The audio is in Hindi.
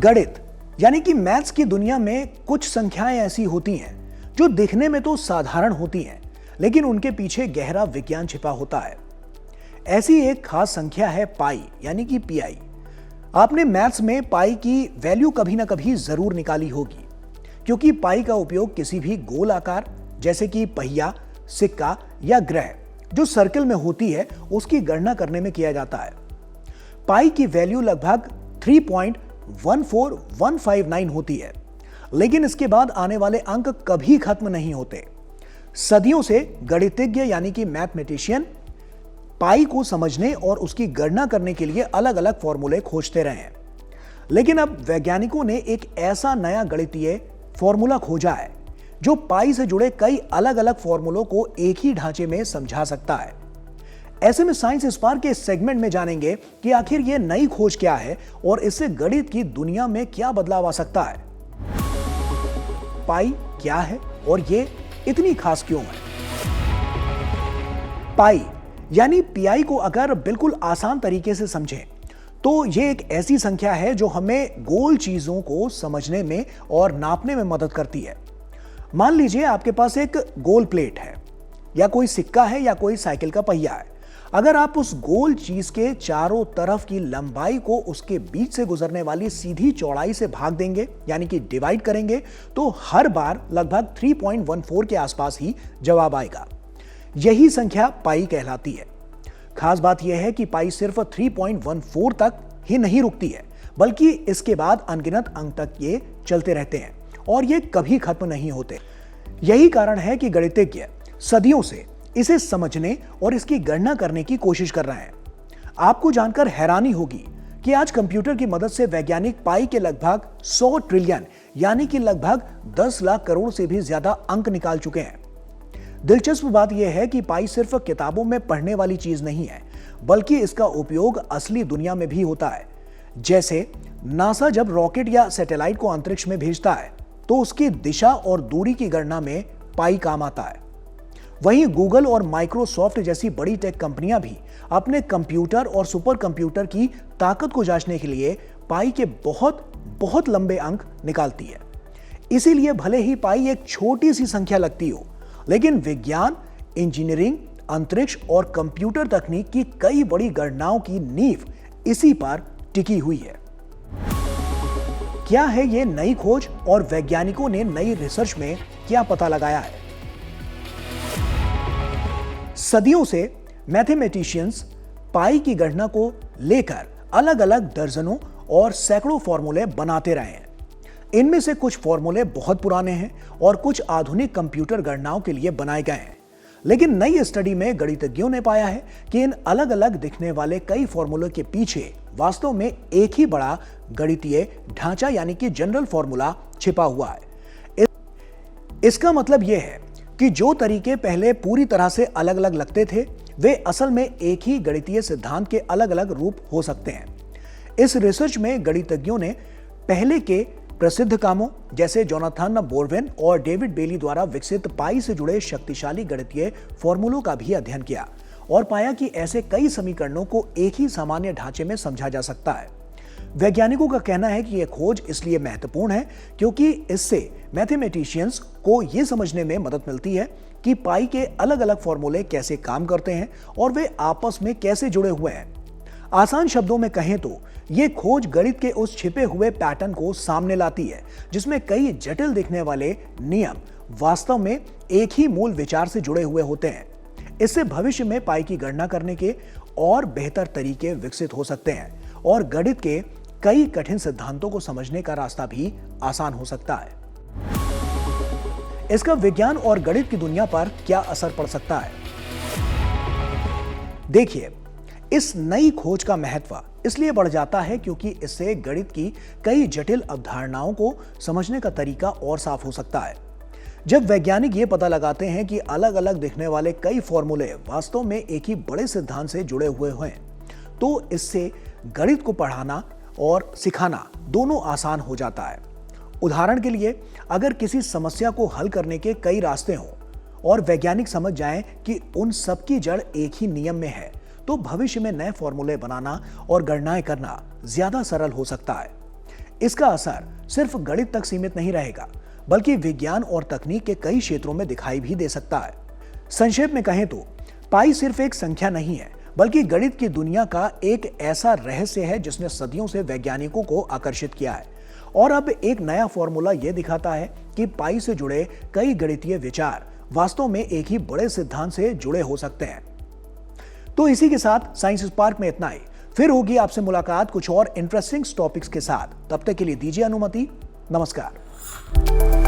गणित यानी कि मैथ्स की दुनिया में कुछ संख्याएं ऐसी होती हैं जो दिखने में तो साधारण होती हैं, लेकिन उनके पीछे गहरा विज्ञान छिपा होता है। ऐसी एक खास संख्या है पाई यानी कि पीआई। आपने मैथ्स में पाई की वैल्यू कभी ना कभी जरूर निकाली होगी, क्योंकि पाई का उपयोग किसी भी गोल आकार जैसे कि पहिया, सिक्का या ग्रह जो सर्कल में होती है उसकी गणना करने में किया जाता है। पाई की वैल्यू लगभग 3.14159 होती है, लेकिन इसके बाद आने वाले अंक कभी खत्म नहीं होते। सदियों से गणितज्ञ यानी कि मैथमेटिशियन पाई को समझने और उसकी गणना करने के लिए अलग अलग फॉर्मूले खोजते रहे हैं। लेकिन अब वैज्ञानिकों ने एक ऐसा नया गणितीय फॉर्मूला खोजा है जो पाई से जुड़े कई अलग अलग फॉर्मूलों को एक ही ढांचे में समझा सकता है। ऐसे में साइंस स्पार्क के इस सेगमेंट में जानेंगे कि आखिर यह नई खोज क्या है और इससे गणित की दुनिया में क्या बदलाव आ सकता है। पाई क्या है और ये इतनी खास क्यों है? पाई यानी पीआई को अगर बिल्कुल आसान तरीके से समझें तो यह एक ऐसी संख्या है जो हमें गोल चीजों को समझने में और नापने में मदद करती है। मान लीजिए आपके पास एक गोल प्लेट है या कोई सिक्का है या कोई साइकिल का पहिया है। अगर आप उस गोल चीज के चारों तरफ की लंबाई को उसके बीच से गुजरने वाली सीधी चौड़ाई से भाग देंगे यानी कि डिवाइड करेंगे, तो हर बार लगभग 3.14 के आसपास ही जवाब आएगा। यही संख्या पाई कहलाती है। खास बात यह है कि पाई सिर्फ 3.14 तक ही नहीं रुकती है, बल्कि इसके बाद अनगिनत अंक तक ये चलते रहते हैं और ये कभी खत्म नहीं होते। यही कारण है कि गणितज्ञ सदियों से इसे समझने और इसकी गणना करने की कोशिश कर रहे हैं। आपको जानकर हैरानी होगी कि आज कंप्यूटर की मदद से वैज्ञानिक पाई के लगभग 100 ट्रिलियन यानी कि लगभग 10 लाख करोड़ से भी ज्यादा अंक निकाल चुके हैं। दिलचस्प बात यह है कि पाई सिर्फ किताबों में पढ़ने वाली चीज नहीं है, बल्कि इसका उपयोग असली दुनिया में भी होता है। जैसे नासा जब रॉकेट या सैटेलाइट को अंतरिक्ष में भेजता है तो उसकी दिशा और दूरी की गणना में पाई काम आता है। वहीं गूगल और माइक्रोसॉफ्ट जैसी बड़ी टेक कंपनियां भी अपने कंप्यूटर और सुपर कंप्यूटर की ताकत को जांचने के लिए पाई के बहुत बहुत लंबे अंक निकालती है। इसीलिए भले ही पाई एक छोटी सी संख्या लगती हो, लेकिन विज्ञान, इंजीनियरिंग, अंतरिक्ष और कंप्यूटर तकनीक की कई बड़ी गणनाओं की नींव इसी पर टिकी हुई है। क्या है ये नई खोज और वैज्ञानिकों ने नई रिसर्च में क्या पता लगाया है? सदियों से मैथमेटिशियंस पाई की गणना को लेकर अलग अलग दर्जनों और सैकड़ों फॉर्मूले बनाते रहे हैं। इनमें से कुछ फॉर्मूले बहुत पुराने हैं और कुछ आधुनिक कंप्यूटर गणनाओं के लिए बनाए गए हैं। लेकिन नई स्टडी में गणितज्ञों ने पाया है कि इन अलग अलग दिखने वाले कई फॉर्मूलों के पीछे वास्तव में एक ही बड़ा गणितीय ढांचा यानी कि जनरल फॉर्मूला छिपा हुआ है। इसका मतलब यह है कि जो तरीके पहले पूरी तरह से अलग अलग लगते थे, वे असल में एक ही गणितीय सिद्धांत के अलग अलग रूप हो सकते हैं। इस रिसर्च में गणितज्ञों ने पहले के प्रसिद्ध कामों जैसे जोनाथन बोरवेन और डेविड बेली द्वारा विकसित पाई से जुड़े शक्तिशाली गणितीय फॉर्मूलों का भी अध्ययन किया और पाया कि ऐसे कई समीकरणों को एक ही सामान्य ढांचे में समझा जा सकता है। वैज्ञानिकों का कहना है कि यह खोज इसलिए महत्वपूर्ण है क्योंकि इससे मैथमेटिशियंस को यह समझने में मदद मिलती है कि पाई के अलग अलग फॉर्मूले कैसे काम करते हैं और वे आपस में कैसे जुड़े हुए हैं। आसान शब्दों में कहें तो यह खोज गणित के उस छिपे हुए पैटर्न को सामने लाती है जिसमें कई जटिल दिखने वाले नियम वास्तव में एक ही मूल विचार से जुड़े हुए होते हैं। इससे भविष्य में पाई की गणना करने के और बेहतर तरीके विकसित हो सकते हैं और गणित के कई कठिन सिद्धांतों को समझने का रास्ता भी आसान हो सकता है। इसका विज्ञान और गणित की दुनिया पर क्या असर पड़ सकता है? देखिए, इस नई खोज का महत्व इसलिए बढ़ जाता है क्योंकि इससे गणित की कई जटिल अवधारणाओं को समझने का तरीका और साफ हो सकता है। जब वैज्ञानिक ये पता लगाते हैं कि अलग अलग दिखने वाले कई फॉर्मूले वास्तव में एक ही बड़े सिद्धांत से जुड़े हुए हैं, तो इससे गणित को पढ़ाना और सिखाना दोनों आसान हो जाता है। उदाहरण के लिए, अगर किसी समस्या को हल करने के कई रास्ते हों और वैज्ञानिक समझ जाएं कि उन सब की जड़ एक ही नियम में है, तो भविष्य में नए फॉर्मूले बनाना और गणनाएं करना ज्यादा सरल हो सकता है। इसका असर सिर्फ गणित तक सीमित नहीं रहेगा, बल्कि विज्ञान और तकनीक के कई क्षेत्रों में दिखाई भी दे सकता है। संक्षेप में कहें तो पाई सिर्फ एक संख्या नहीं है, बल्कि गणित की दुनिया का एक ऐसा रहस्य है जिसने सदियों से वैज्ञानिकों को आकर्षित किया है। और अब एक नया फॉर्मूला यह दिखाता है कि पाई से जुड़े कई गणितीय विचार वास्तव में एक ही बड़े सिद्धांत से जुड़े हो सकते हैं। तो इसी के साथ साइंस स्पार्क में इतना ही। फिर होगी आपसे मुलाकात कुछ और इंटरेस्टिंग टॉपिक्स के साथ। तब तक के लिए दीजिए अनुमति। नमस्कार।